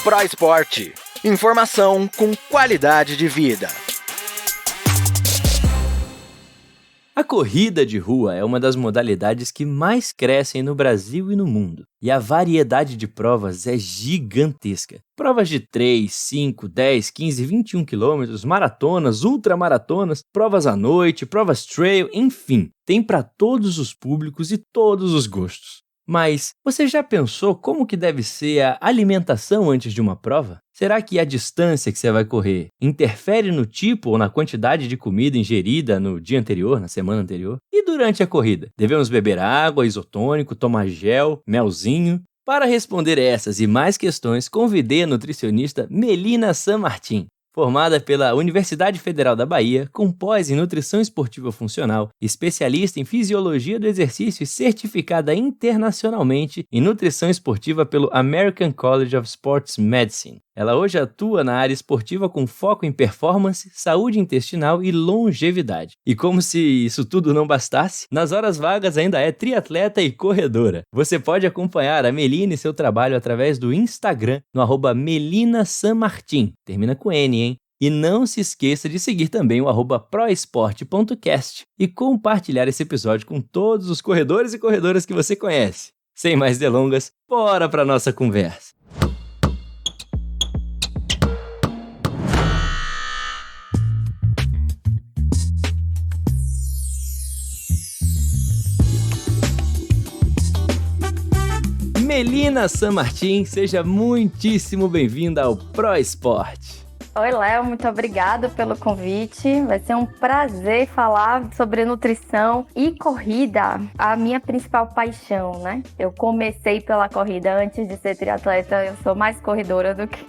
ProEsport. Informação com qualidade de vida. A corrida de rua é uma das modalidades que mais crescem no Brasil e no mundo. E a variedade de provas é gigantesca. Provas de 3, 5, 10, 15, 21 quilômetros, maratonas, ultramaratonas, provas à noite, provas trail, enfim. Tem para todos os públicos e todos os gostos. Mas você já pensou como que deve ser a alimentação antes de uma prova? Será que a distância que você vai correr interfere no tipo ou na quantidade de comida ingerida no dia anterior, na semana anterior? E durante a corrida? Devemos beber água, isotônico, tomar gel, melzinho? Para responder essas e mais questões, convidei a nutricionista Melina Sanmartin. Formada pela Universidade Federal da Bahia, com pós em Nutrição Esportiva Funcional, especialista em Fisiologia do Exercício e certificada internacionalmente em Nutrição Esportiva pelo American College of Sports Medicine. Ela hoje atua na área esportiva com foco em performance, saúde intestinal e longevidade. E como se isso tudo não bastasse, nas horas vagas ainda é triatleta e corredora. Você pode acompanhar a Melina e seu trabalho através do Instagram, no @melinasanmartin. Termina com N, hein? E não se esqueça de seguir também o @proesport.cast e compartilhar esse episódio com todos os corredores e corredoras que você conhece. Sem mais delongas, bora para nossa conversa. Melina Sanmartin, seja muitíssimo bem-vinda ao ProEsport. Oi, Léo, muito obrigada pelo convite. Vai ser um prazer falar sobre nutrição e corrida, a minha principal paixão, né? Eu comecei pela corrida antes de ser triatleta, eu sou mais corredora do que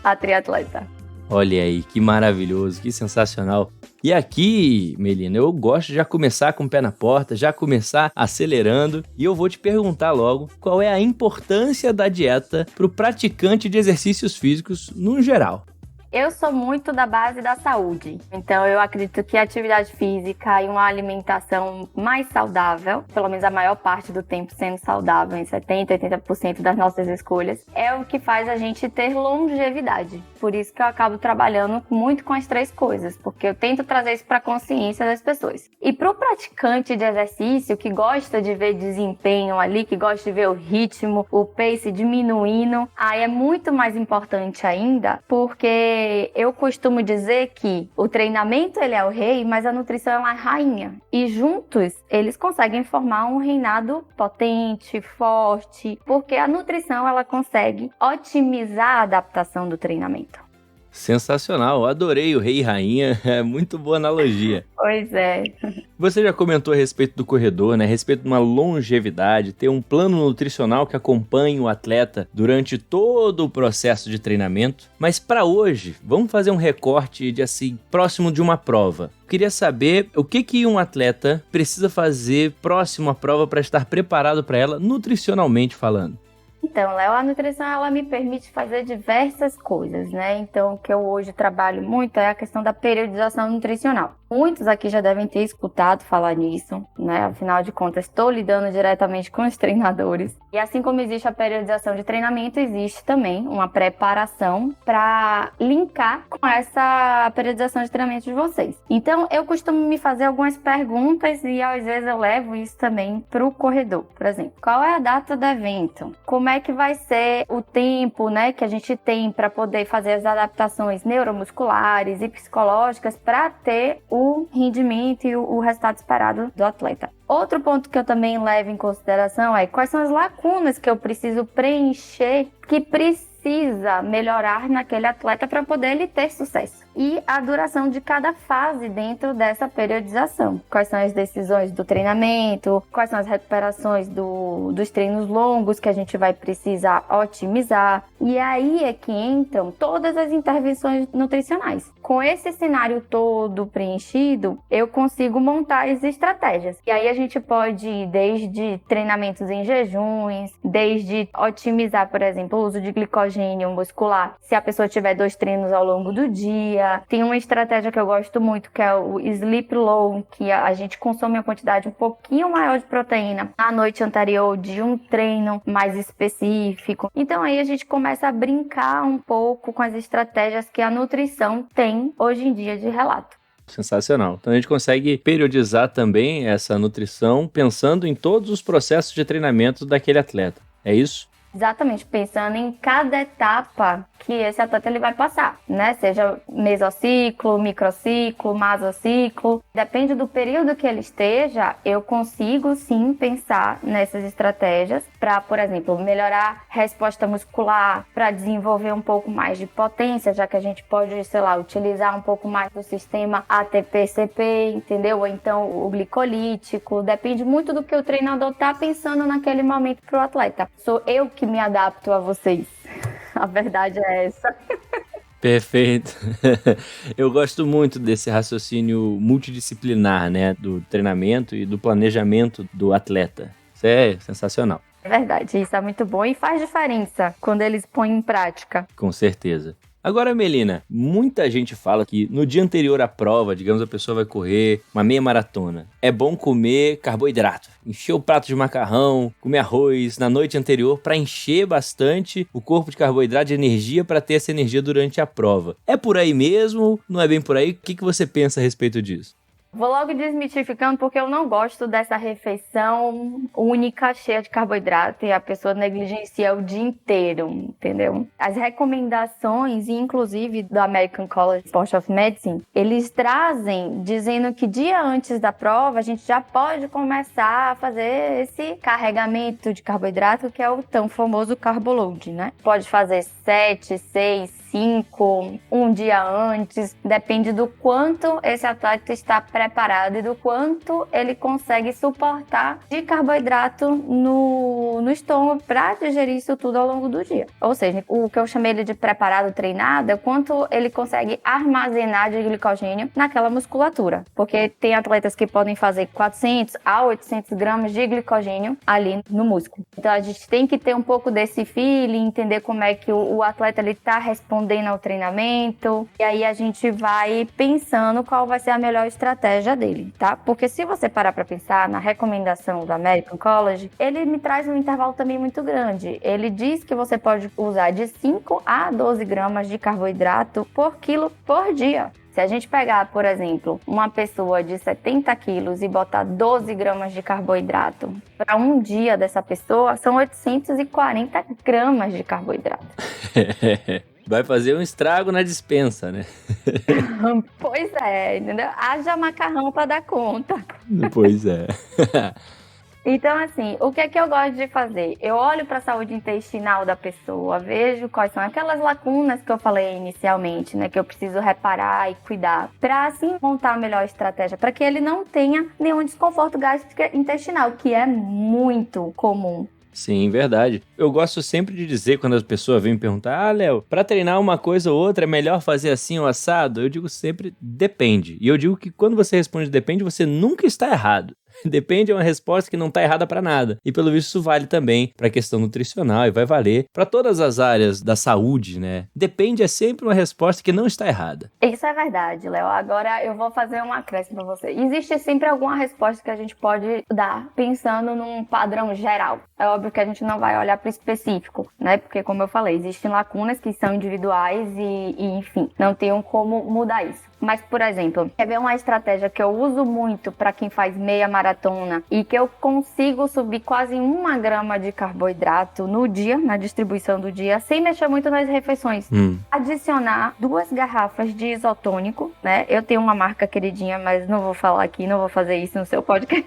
a triatleta. Olha aí, que maravilhoso, que sensacional. E aqui, Melina, eu gosto de já começar com o pé na porta, já começar acelerando, e eu vou te perguntar logo qual é a importância da dieta para o praticante de exercícios físicos no geral. Eu sou muito da base da saúde, então eu acredito que a atividade física e uma alimentação mais saudável, pelo menos a maior parte do tempo sendo saudável, em 70%, 80% das nossas escolhas, é o que faz a gente ter longevidade. Por isso que eu acabo trabalhando muito com as três coisas, porque eu tento trazer isso para a consciência das pessoas. E para o praticante de exercício que gosta de ver desempenho ali, que gosta de ver o ritmo, o pace diminuindo, aí é muito mais importante ainda, porque eu costumo dizer que o treinamento ele é o rei, mas a nutrição ela é a rainha. E juntos eles conseguem formar um reinado potente, forte, porque a nutrição ela consegue otimizar a adaptação do treinamento. Sensacional, adorei o rei e rainha, é muito boa analogia. Pois é. Você já comentou a respeito do corredor, né? A respeito de uma longevidade, ter um plano nutricional que acompanhe o atleta durante todo o processo de treinamento. Mas para hoje, vamos fazer um recorte de assim, próximo de uma prova. Queria saber o que um atleta precisa fazer próximo à prova para estar preparado para ela, nutricionalmente falando. Então, Léo, a nutrição ela me permite fazer diversas coisas, né? Então, o que eu hoje trabalho muito é a questão da periodização nutricional. Muitos aqui já devem ter escutado falar nisso, né? Afinal de contas, estou lidando diretamente com os treinadores. E assim como existe a periodização de treinamento, existe também uma preparação para linkar com essa periodização de treinamento de vocês. Então, eu costumo me fazer algumas perguntas e às vezes eu levo isso também para o corredor. Por exemplo, qual é a data do evento? Como é que vai ser o tempo, né, que a gente tem para poder fazer as adaptações neuromusculares e psicológicas para ter o rendimento e o resultado esperado do atleta. Outro ponto que eu também levo em consideração é quais são as lacunas que eu preciso preencher, que precisa melhorar naquele atleta para poder ele ter sucesso. E a duração de cada fase dentro dessa periodização. Quais são as decisões do treinamento, quais são as recuperações dos treinos longos que a gente vai precisar otimizar. E aí é que entram todas as intervenções nutricionais. Com esse cenário todo preenchido, eu consigo montar as estratégias. E aí a gente pode ir desde treinamentos em jejuns, desde otimizar, por exemplo, o uso de glicogênio muscular, se a pessoa tiver 2 treinos ao longo do dia, dia. Tem uma estratégia que eu gosto muito, que é o Sleep Low, que a gente consome uma quantidade um pouquinho maior de proteína na noite anterior de um treino mais específico. Então aí a gente começa a brincar um pouco com as estratégias que a nutrição tem hoje em dia de relato. Sensacional. Então a gente consegue periodizar também essa nutrição pensando em todos os processos de treinamento daquele atleta. É isso? Exatamente, pensando em cada etapa que esse atleta ele vai passar, né? Seja mesociclo, microciclo, masociclo. Depende do período que ele esteja, eu consigo sim pensar nessas estratégias para, por exemplo, melhorar a resposta muscular, para desenvolver um pouco mais de potência, já que a gente pode, sei lá, utilizar um pouco mais do sistema ATP-CP, entendeu? Ou então o glicolítico. Depende muito do que o treinador tá pensando naquele momento pro atleta. Sou eu que me adapto a vocês. A verdade é essa. Perfeito. Eu gosto muito desse raciocínio multidisciplinar, né? Do treinamento e do planejamento do atleta. Isso é sensacional. É verdade, isso é muito bom e faz diferença quando eles põem em prática. Com certeza. Agora, Melina, muita gente fala que no dia anterior à prova, digamos, a pessoa vai correr uma meia maratona. É bom comer carboidrato, encher o prato de macarrão, comer arroz na noite anterior para encher bastante o corpo de carboidrato de energia para ter essa energia durante a prova. É por aí mesmo? Não é bem por aí? O que você pensa a respeito disso? Vou logo desmitificando porque eu não gosto dessa refeição única, cheia de carboidrato e a pessoa negligencia o dia inteiro, entendeu? As recomendações, inclusive do American College of Medicine, eles trazem dizendo que dia antes da prova a gente já pode começar a fazer esse carregamento de carboidrato que é o tão famoso carbo load, né? Pode fazer 7, 6, 5, um dia antes, depende do quanto esse atleta está preparado e do quanto ele consegue suportar de carboidrato no estômago para digerir isso tudo ao longo do dia. Ou seja, o que eu chamei ele de preparado treinado é quanto ele consegue armazenar de glicogênio naquela musculatura, porque tem atletas que podem fazer 400 a 800 gramas de glicogênio ali no músculo. Então a gente tem que ter um pouco desse feeling, entender como é que o atleta está respondendo ao treinamento, e aí a gente vai pensando qual vai ser a melhor estratégia dele, tá? Porque se você parar para pensar na recomendação do American College, ele me traz um intervalo também muito grande. Ele diz que você pode usar de 5 a 12 gramas de carboidrato por quilo por dia. Se a gente pegar, por exemplo, uma pessoa de 70 quilos e botar 12 gramas de carboidrato para um dia dessa pessoa, são 840 gramas de carboidrato. Vai fazer um estrago na despensa, né? Pois é, entendeu? Haja macarrão para dar conta. Pois é. Então, assim, o que é que eu gosto de fazer? Eu olho para a saúde intestinal da pessoa, vejo quais são aquelas lacunas que eu falei inicialmente, né? Que eu preciso reparar e cuidar, para assim montar a melhor estratégia, para que ele não tenha nenhum desconforto gastrointestinal, que é muito comum. Sim, verdade. Eu gosto sempre de dizer, quando as pessoas vêm me perguntar, Léo, pra treinar uma coisa ou outra é melhor fazer assim ou assado? Eu digo sempre, depende. E eu digo que quando você responde depende, você nunca está errado. Depende é uma resposta que não está errada para nada. E pelo visto isso vale também para a questão nutricional e vai valer para todas as áreas da saúde, né? Depende é sempre uma resposta que não está errada. Isso é verdade, Léo. Agora eu vou fazer um acréscimo para você. Existe sempre alguma resposta que a gente pode dar pensando num padrão geral. É óbvio que a gente não vai olhar para o específico, né? Porque como eu falei, existem lacunas que são individuais e enfim, não tem como mudar isso. Mas, por exemplo, quer ver uma estratégia que eu uso muito para quem faz meia maratona e que eu consigo subir quase 1 grama de carboidrato no dia, na distribuição do dia, sem mexer muito nas refeições. Adicionar 2 garrafas de isotônico, né? Eu tenho uma marca queridinha, mas não vou falar aqui, não vou fazer isso no seu podcast.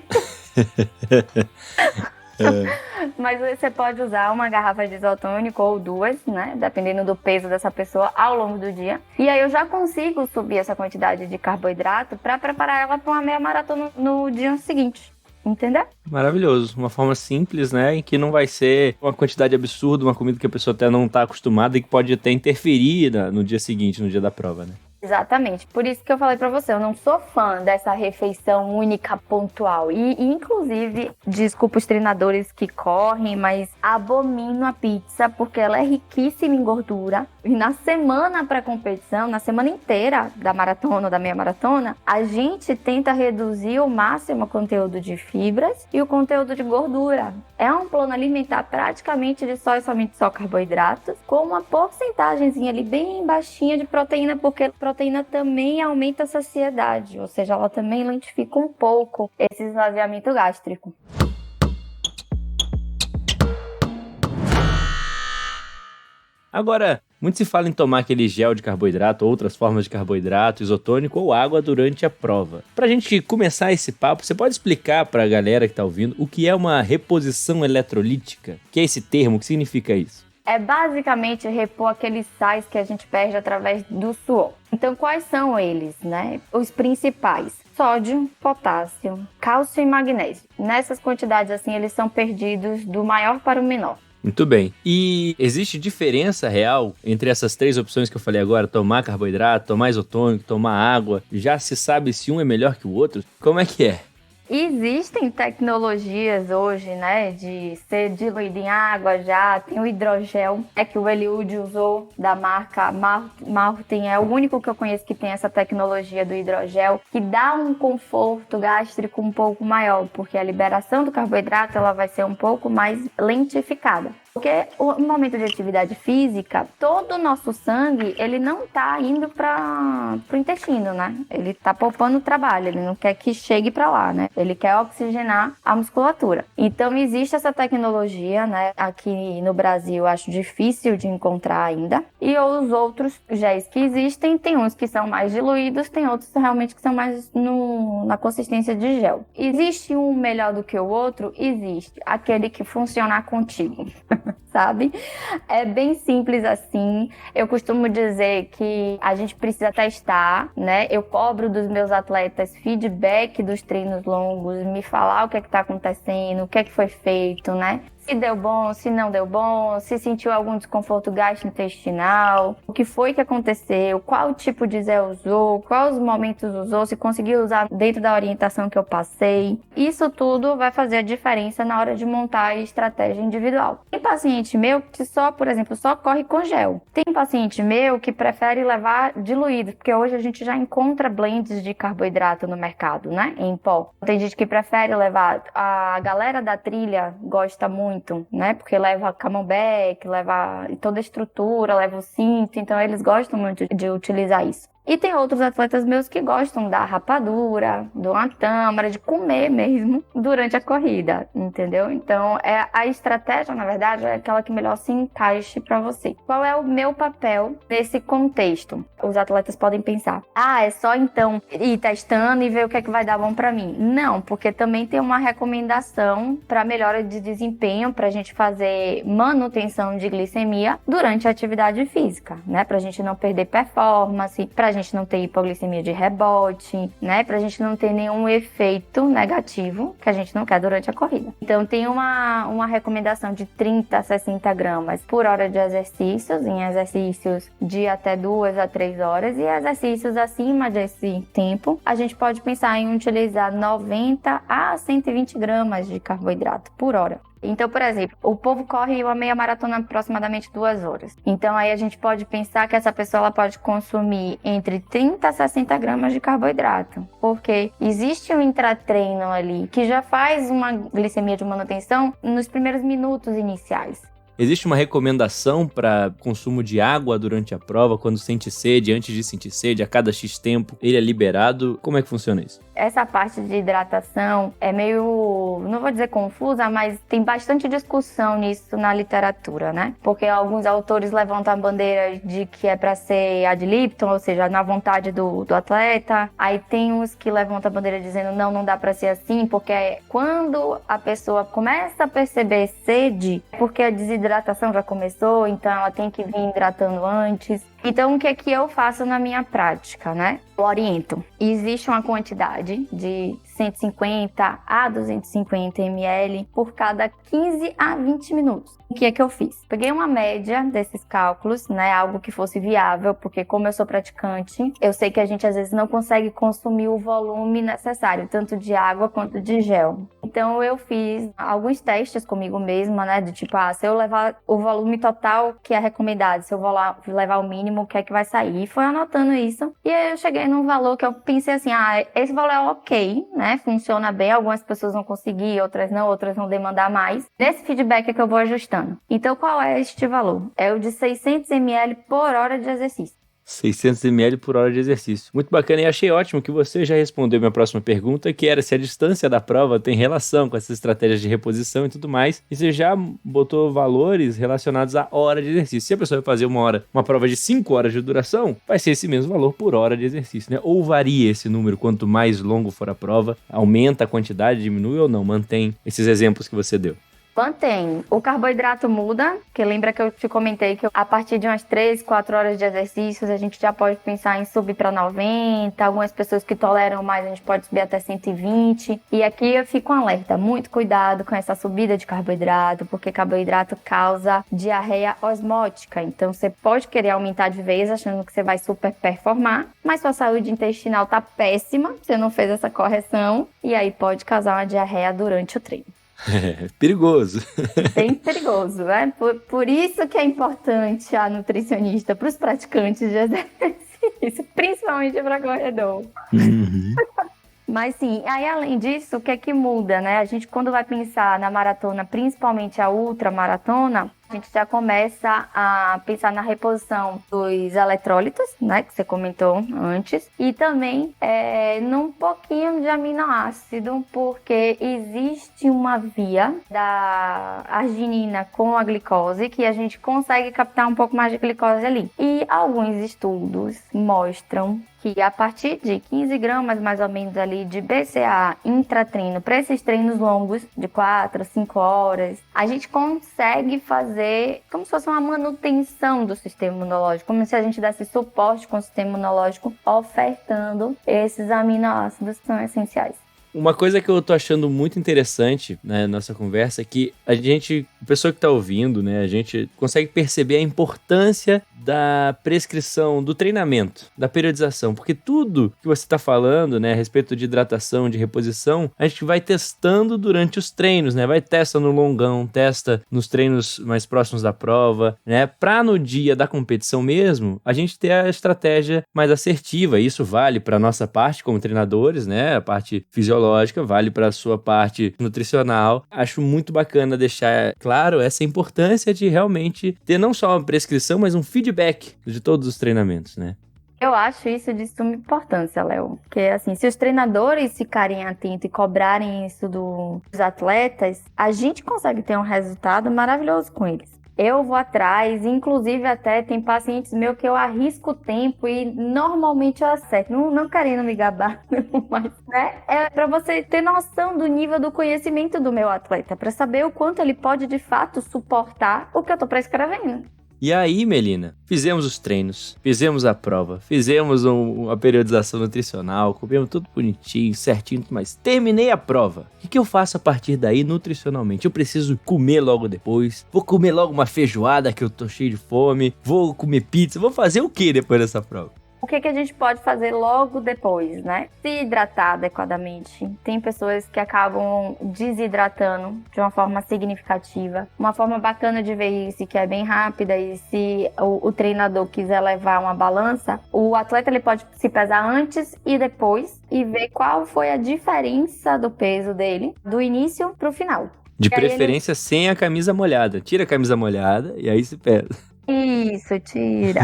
Mas você pode usar 1 garrafa de isotônico ou 2, né? Dependendo do peso dessa pessoa ao longo do dia. E aí eu já consigo subir essa quantidade de carboidrato para preparar ela para uma meia maratona no dia seguinte. Entendeu? Maravilhoso. Uma forma simples, né? Em que não vai ser uma quantidade absurda, uma comida que a pessoa até não está acostumada e que pode até interferir no dia seguinte, no dia da prova, né? Exatamente. Por isso que eu falei pra você, eu não sou fã dessa refeição única pontual. E inclusive, desculpa os treinadores que correm, mas abomino a pizza porque ela é riquíssima em gordura. E na semana pré-competição, na semana inteira da maratona ou da meia maratona, a gente tenta reduzir ao máximo o conteúdo de fibras e o conteúdo de gordura. É um plano alimentar praticamente de só e somente só carboidratos, com uma porcentagemzinha ali bem baixinha de proteína, porque proteína também aumenta a saciedade, ou seja, ela também lentifica um pouco esse esvaziamento gástrico. Agora, muito se fala em tomar aquele gel de carboidrato, outras formas de carboidrato, isotônico ou água durante a prova. Pra gente começar esse papo, você pode explicar pra galera que tá ouvindo o que é uma reposição eletrolítica? O que é esse termo? O que significa isso? É basicamente repor aqueles sais que a gente perde através do suor. Então, quais são eles, né? Os principais: sódio, potássio, cálcio e magnésio. Nessas quantidades, assim, eles são perdidos do maior para o menor. Muito bem. E existe diferença real entre essas três opções que eu falei agora? Tomar carboidrato, tomar isotônico, tomar água? Já se sabe se um é melhor que o outro? Como é que é? Existem tecnologias hoje, né, de ser diluído em água já. Tem o hidrogel, que o Eliud usou, da marca Martin. É o único que eu conheço que tem essa tecnologia do hidrogel, que dá um conforto gástrico um pouco maior, porque a liberação do carboidrato ela vai ser um pouco mais lentificada. Porque no momento de atividade física, todo o nosso sangue, ele não tá indo para o intestino, né? Ele tá poupando o trabalho, ele não quer que chegue para lá, né? Ele quer oxigenar a musculatura. Então, existe essa tecnologia, né? Aqui no Brasil, acho difícil de encontrar ainda. E os outros géis que existem, tem uns que são mais diluídos, tem outros realmente que são mais na consistência de gel. Existe um melhor do que o outro? Existe. Aquele que funcionar contigo. Sabe? É bem simples assim. Eu costumo dizer que a gente precisa testar, né? Eu cobro dos meus atletas feedback dos treinos longos, me falar o que é que tá acontecendo, o que é que foi feito, né? Se deu bom, se não deu bom, se sentiu algum desconforto gastrointestinal, o que foi que aconteceu, qual tipo de Zé usou, quais momentos usou, se conseguiu usar dentro da orientação que eu passei. Isso tudo vai fazer a diferença na hora de montar a estratégia individual. Tem paciente meu que por exemplo, só corre com gel. Tem paciente meu que prefere levar diluído, porque hoje a gente já encontra blends de carboidrato no mercado, né? Em pó. Tem gente que prefere levar, a galera da trilha gosta muito, né? Porque leva camembert, leva toda a estrutura, leva o cinto, então eles gostam muito de utilizar isso. E tem outros atletas meus que gostam da rapadura, de uma tâmara, de comer mesmo durante a corrida, entendeu? Então, a estratégia, na verdade, é aquela que melhor se encaixe para você. Qual é o meu papel nesse contexto? Os atletas podem pensar, é só então ir testando e ver o que é que vai dar bom para mim. Não, porque também tem uma recomendação para melhora de desempenho, para a gente fazer manutenção de glicemia durante a atividade física, né? Para a gente não perder performance, para a gente não ter hipoglicemia de rebote, né? Pra gente não ter nenhum efeito negativo que a gente não quer durante a corrida. Então, tem uma recomendação de 30 a 60 gramas por hora de exercícios, em exercícios de até 2 a 3 horas, e exercícios acima desse tempo, a gente pode pensar em utilizar 90 a 120 gramas de carboidrato por hora. Então, por exemplo, o povo corre uma meia maratona aproximadamente 2 horas. Então, aí a gente pode pensar que essa pessoa ela pode consumir entre 30 a 60 gramas de carboidrato. Porque existe um intratreino ali que já faz uma glicemia de manutenção nos primeiros minutos iniciais. Existe uma recomendação para consumo de água durante a prova, quando sente sede, antes de sentir sede, a cada X tempo, ele é liberado? Como é que funciona isso? Essa parte de hidratação é meio, não vou dizer confusa, mas tem bastante discussão nisso na literatura, né? Porque alguns autores levantam a bandeira de que é para ser ad libitum, ou seja, na vontade do atleta. Aí tem uns que levantam a bandeira dizendo não dá para ser assim, porque quando a pessoa começa a perceber sede, porque a desidratação já começou, então ela tem que vir hidratando antes. Então, o que é que eu faço na minha prática, né? Eu oriento. Existe uma quantidade de 150 a 250 ml por cada 15 a 20 minutos. O que é que eu fiz? Peguei uma média desses cálculos, né? Algo que fosse viável, porque como eu sou praticante, eu sei que a gente às vezes não consegue consumir o volume necessário, tanto de água quanto de gel. Então, eu fiz alguns testes comigo mesma, né? De tipo, se eu levar o volume total que é recomendado, se eu vou lá levar o mínimo, o que é que vai sair? E foi anotando isso. E aí eu cheguei num valor que eu pensei assim, esse valor é ok, né? Funciona bem. Algumas pessoas vão conseguir, outras vão demandar mais. Nesse feedback é que eu vou ajustando. Então, qual é este valor? É o de 600 ml por hora de exercício. 600 ml por hora de exercício. Muito bacana, e achei ótimo que você já respondeu minha próxima pergunta, que era se a distância da prova tem relação com essas estratégias de reposição e tudo mais, e você já botou valores relacionados à hora de exercício. Se a pessoa vai fazer uma prova de 5 horas de duração, vai ser esse mesmo valor por hora de exercício, né? Ou varia esse número, quanto mais longo for a prova, aumenta a quantidade, diminui ou não, mantém esses exemplos que você deu. Mantém. O carboidrato muda, que lembra que eu te comentei que a partir de umas 3, 4 horas de exercícios a gente já pode pensar em subir para 90, algumas pessoas que toleram mais a gente pode subir até 120. E aqui eu fico alerta, muito cuidado com essa subida de carboidrato, porque carboidrato causa diarreia osmótica, então você pode querer aumentar de vez achando que você vai super performar, mas sua saúde intestinal tá péssima, você não fez essa correção, e aí pode causar uma diarreia durante o treino. Perigoso. Bem perigoso, né? Por isso que é importante a nutricionista para os praticantes de exercício, principalmente para corredor. Uhum. Mas sim, aí além disso, o que é que muda, né? A gente quando vai pensar na maratona, principalmente a ultramaratona, a gente já começa a pensar na reposição dos eletrólitos, né, que você comentou antes, e também num pouquinho de aminoácido, porque existe uma via da arginina com a glicose que a gente consegue captar um pouco mais de glicose ali. E alguns estudos mostram que a partir de 15 gramas mais ou menos ali de BCA intratreino para esses treinos longos de 4, 5 horas, a gente consegue fazer como se fosse uma manutenção do sistema imunológico, como se a gente desse suporte com o sistema imunológico ofertando esses aminoácidos que são essenciais. Uma coisa que eu tô achando muito interessante na nossa conversa é que a pessoa que tá ouvindo, né, a gente consegue perceber a importância da prescrição, do treinamento, da periodização, porque tudo que você tá falando, né, a respeito de hidratação, de reposição, a gente vai testando durante os treinos, né, vai testa no longão, testa nos treinos mais próximos da prova, né, pra no dia da competição mesmo, a gente ter a estratégia mais assertiva. Isso vale pra nossa parte como treinadores, né, a parte fisiológica, vale para a sua parte nutricional. Acho muito bacana deixar claro essa importância de realmente ter não só uma prescrição, mas um feedback de todos os treinamentos, né? Eu acho isso de suma importância, Léo. Porque, assim, se os treinadores ficarem atentos e cobrarem isso dos atletas, a gente consegue ter um resultado maravilhoso com eles. Eu vou atrás, inclusive até tem pacientes meus que eu arrisco o tempo e normalmente eu acerto. Não querendo me gabar, mas né, é para você ter noção do nível do conhecimento do meu atleta, para saber o quanto ele pode de fato suportar o que eu tô prescrevendo. E aí, Melina, fizemos os treinos, fizemos a prova, fizemos a periodização nutricional, comemos tudo bonitinho, certinho, mas terminei a prova. O que eu faço a partir daí nutricionalmente? Eu preciso comer logo depois, vou comer logo uma feijoada que eu tô cheio de fome, vou comer pizza, vou fazer o que depois dessa prova? O que a gente pode fazer logo depois, né? Se hidratar adequadamente. Tem pessoas que acabam desidratando de uma forma significativa. Uma forma bacana de ver isso, que é bem rápida, e se o treinador quiser levar uma balança, o atleta ele pode se pesar antes e depois e ver qual foi a diferença do peso dele do início pro final. De preferência sem a camisa molhada. Tira a camisa molhada e aí se pesa. Isso, tira.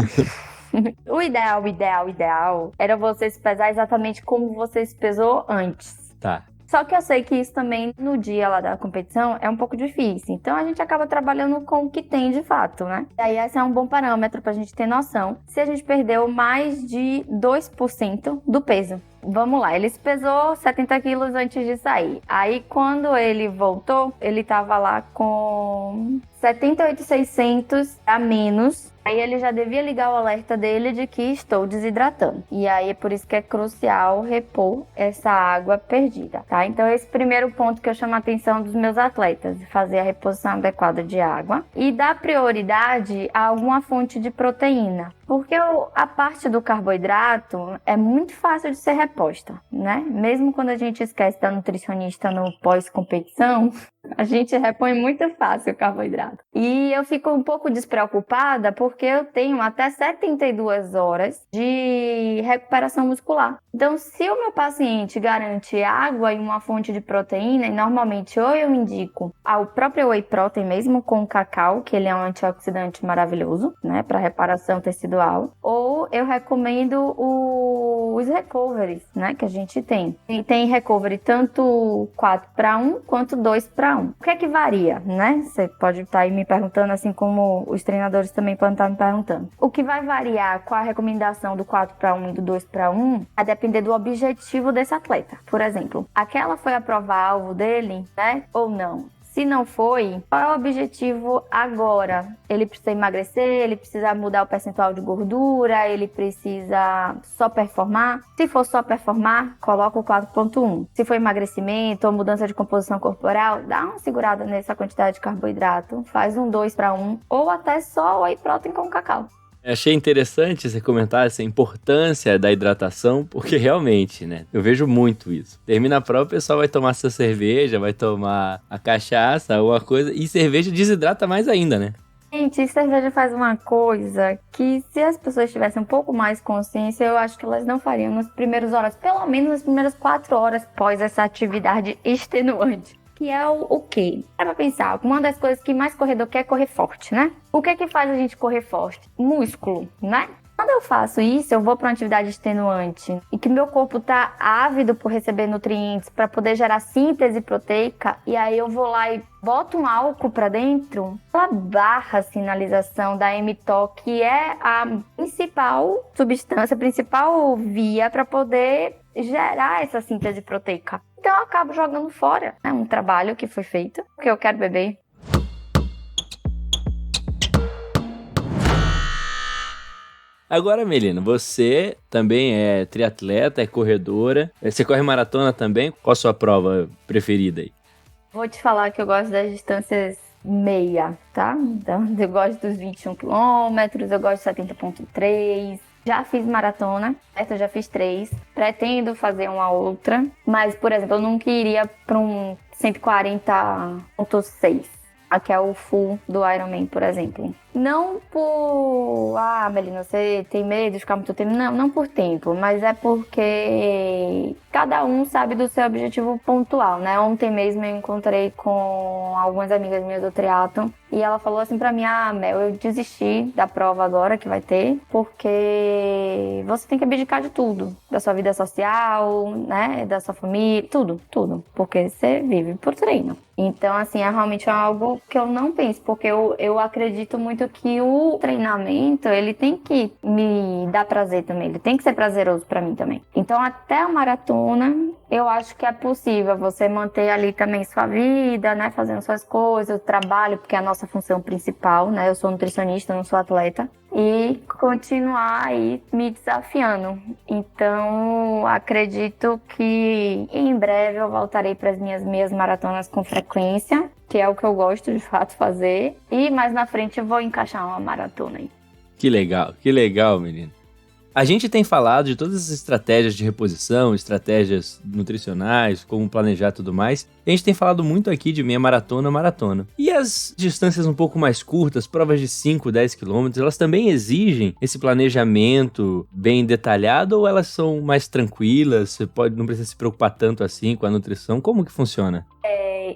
O ideal era você se pesar exatamente como você se pesou antes. Tá. Só que eu sei que isso também, no dia lá da competição, é um pouco difícil. Então, a gente acaba trabalhando com o que tem de fato, né? E aí, esse é um bom parâmetro pra gente ter noção se a gente perdeu mais de 2% do peso. vamos lá, ele pesou 70 quilos antes de sair. Aí, quando ele voltou, ele tava lá com 78.600 a menos. Aí ele já devia ligar o alerta dele de que estou desidratando. E aí é por isso que é crucial repor essa água perdida, tá? Então esse primeiro ponto que eu chamo a atenção dos meus atletas, fazer a reposição adequada de água e dar prioridade a alguma fonte de proteína. Porque a parte do carboidrato é muito fácil de ser reposta, né? Mesmo quando a gente esquece da nutricionista no pós-competição, a gente repõe muito fácil o carboidrato. E eu fico um pouco despreocupada porque eu tenho até 72 horas de recuperação muscular. Então, se o meu paciente garante água e uma fonte de proteína, e normalmente ou eu indico ao próprio whey protein mesmo com cacau, que ele é um antioxidante maravilhoso, né, para reparação tecidual, ou eu recomendo os recoveries, né, que a gente tem. E tem recovery tanto 4:1 quanto 2:1. O que é que varia, né? Você pode estar aí me perguntando, assim como os treinadores também podem estar me perguntando. O que vai variar com a recomendação do 4:1 e do 2:1 a depender do objetivo desse atleta. Por exemplo, aquela foi a prova-alvo dele, né? Ou não? Se não foi, qual é o objetivo agora? Ele precisa emagrecer, ele precisa mudar o percentual de gordura, ele precisa só performar? Se for só performar, coloca o 4:1. Se for emagrecimento ou mudança de composição corporal, dá uma segurada nessa quantidade de carboidrato, faz um 2:1 ou até só whey protein com cacau. Achei interessante você comentar essa importância da hidratação, porque realmente, né, eu vejo muito isso. Termina a prova, o pessoal vai tomar sua cerveja, vai tomar a cachaça, alguma coisa, e cerveja desidrata mais ainda, né? Gente, cerveja faz uma coisa que se as pessoas tivessem um pouco mais consciência, eu acho que elas não fariam nas primeiras horas, pelo menos nas primeiras 4 horas pós essa atividade extenuante. Que é o quê? Para pensar, uma das coisas que mais corredor quer é correr forte, né? O que é que faz a gente correr forte? Músculo, né? Quando eu faço isso, eu vou para uma atividade extenuante e que meu corpo tá ávido por receber nutrientes para poder gerar síntese proteica, e aí eu vou lá e boto um álcool para dentro, ela barra a sinalização da mTOR, que é a principal substância, a principal via para poder gerar essa síntese proteica. Então eu acabo jogando fora, né? Um trabalho que foi feito, porque eu quero beber. Agora, Melina, você também é triatleta, é corredora. Você corre maratona também? Qual a sua prova preferida aí? Vou te falar que eu gosto das distâncias meia, tá? Então, eu gosto dos 21 quilômetros, eu gosto de 70,3. Já fiz maratona, certo? Eu já fiz 3. Pretendo fazer uma outra. Mas, por exemplo, eu nunca iria para um 140,6. Aqui é o full do Ironman, por exemplo. Não por... Melina, você tem medo de ficar muito tempo? Não por tempo, mas é porque cada um sabe do seu objetivo pontual, né? Ontem mesmo eu encontrei com algumas amigas minhas do triatlon e ela falou assim pra mim, Mel, eu desisti da prova agora que vai ter, porque você tem que abdicar de tudo. Da sua vida social, né? Da sua família, tudo. Porque você vive por treino. Então, assim, é realmente algo que eu não penso, porque eu acredito muito que o treinamento, ele tem que me dar prazer também, ele tem que ser prazeroso pra mim também. Então, até a maratona, eu acho que é possível você manter ali também sua vida, né, fazendo suas coisas, o trabalho, porque é a nossa função principal, né, eu sou nutricionista, não sou atleta, e continuar aí me desafiando. Então, acredito que em breve eu voltarei para as minhas meias maratonas com frequência, que é o que eu gosto de fato fazer, e mais na frente eu vou encaixar uma maratona aí. Que legal, menino. A gente tem falado de todas as estratégias de reposição, estratégias nutricionais, como planejar e tudo mais. A gente tem falado muito aqui de meia maratona. E as distâncias um pouco mais curtas, provas de 5, 10 quilômetros, elas também exigem esse planejamento bem detalhado ou elas são mais tranquilas? Você não precisa se preocupar tanto assim com a nutrição? Como que funciona?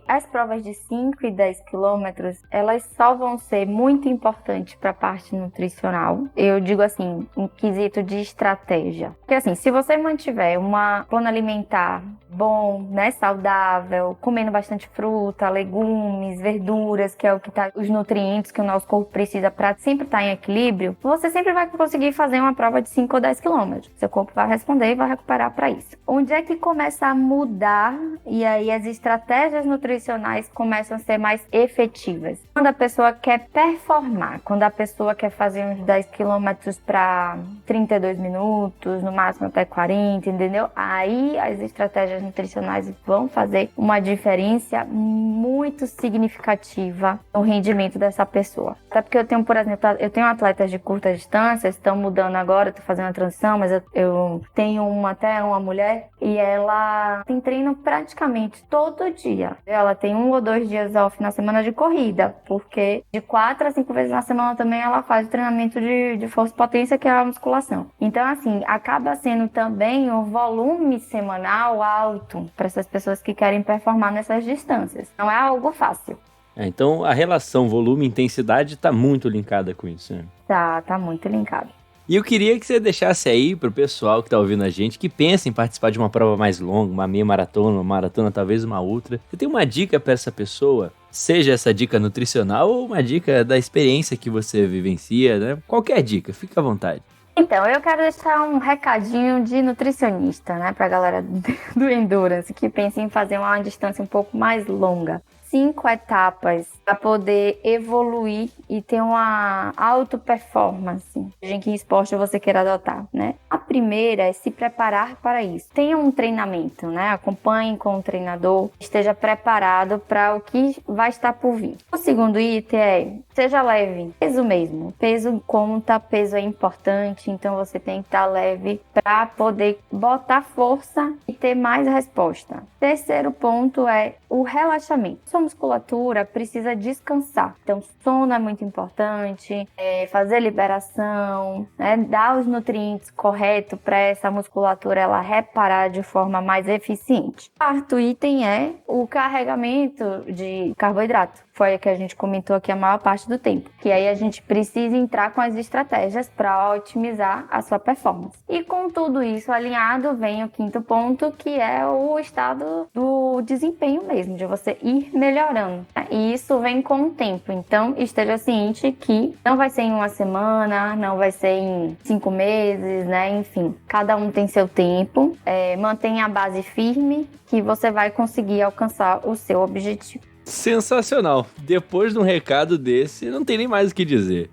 as provas de 5 e 10 quilômetros, elas só vão ser muito importantes para a parte nutricional. Eu digo assim, em quesito de estratégia. Porque assim, se você mantiver um plano alimentar bom, né, saudável, comendo bastante fruta, legumes, verduras, que é o que tá, os nutrientes que o nosso corpo precisa para sempre estar em equilíbrio, você sempre vai conseguir fazer uma prova de 5 ou 10 quilômetros. Seu corpo vai responder e vai recuperar para isso. Onde é que começa a mudar e aí as estratégias nutricionais começam a ser mais efetivas? Quando a pessoa quer performar, quando a pessoa quer fazer uns 10 quilômetros para 32 minutos, no máximo até 40, entendeu? Aí as estratégias nutricionais vão fazer uma diferença muito significativa no rendimento dessa pessoa. Até porque eu tenho, por exemplo, atletas de curta distância, estão mudando agora, estou fazendo a transição, mas eu tenho até uma mulher e ela tem treino praticamente todo dia. Ela tem 1 ou 2 dias off na semana de corrida, porque de 4 a 5 vezes na semana também ela faz o treinamento de força e potência, que é a musculação. Então, assim, acaba sendo também um volume semanal alto para essas pessoas que querem performar nessas distâncias. Não é algo fácil. Então, a relação volume e intensidade está muito linkada com isso, né? Tá muito linkado. E eu queria que você deixasse aí pro pessoal que tá ouvindo a gente, que pensa em participar de uma prova mais longa, uma meia maratona, uma maratona, talvez uma ultra. Você tem uma dica para essa pessoa? Seja essa dica nutricional ou uma dica da experiência que você vivencia, né? Qualquer dica, fica à vontade. Então, eu quero deixar um recadinho de nutricionista, né, pra galera do Endurance, que pensa em fazer uma distância um pouco mais longa. 5 etapas para poder evoluir e ter uma auto performance, seja em que esporte você queira adotar, né? A primeira é se preparar para isso. Tenha um treinamento, né? Acompanhe com o treinador, esteja preparado para o que vai estar por vir. O segundo item é seja leve, peso mesmo. Peso conta, peso é importante, então você tem que estar leve para poder botar força e ter mais resposta. Terceiro ponto é o relaxamento. Sua musculatura precisa descansar. Então, sono é muito importante, fazer liberação, né? Dar os nutrientes corretos para essa musculatura ela reparar de forma mais eficiente. Quarto item é o carregamento de carboidrato. Foi o que a gente comentou aqui a maior parte do tempo. Que aí a gente precisa entrar com as estratégias para otimizar a sua performance. E com tudo isso alinhado, vem o quinto ponto, que é o estado do desempenho mesmo, de você ir melhorando. E isso vem com o tempo. Então, esteja ciente que não vai ser em uma semana, não vai ser em 5 meses, né? Enfim, cada um tem seu tempo. Mantenha a base firme que você vai conseguir alcançar o seu objetivo. Sensacional. Depois de um recado desse, não tem nem mais o que dizer.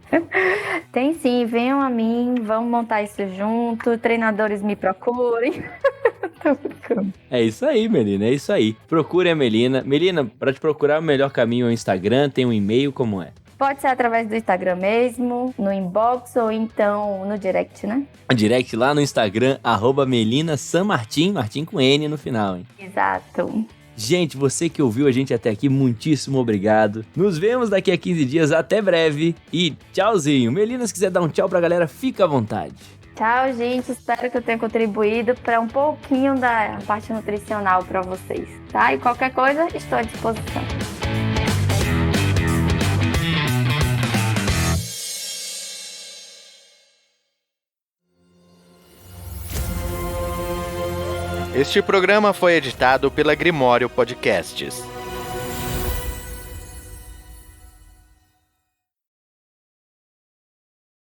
Tem sim, venham a mim, vamos montar isso junto, treinadores me procurem. Tô brincando. É isso aí, Melina, é isso aí. Procure a Melina. Melina, para te procurar, o melhor caminho é o Instagram, tem um e-mail, como é? Pode ser através do Instagram mesmo, no inbox ou então no direct, né? Direct lá no Instagram, @melinasanmartin, Martin com N no final, hein? Exato. Gente, você que ouviu a gente até aqui, muitíssimo obrigado. Nos vemos daqui a 15 dias, até breve e tchauzinho. Melina, se quiser dar um tchau pra galera, fica à vontade. Tchau, gente. Espero que eu tenha contribuído para um pouquinho da parte nutricional para vocês, tá? E qualquer coisa, estou à disposição. Este programa foi editado pela Grimório Podcasts.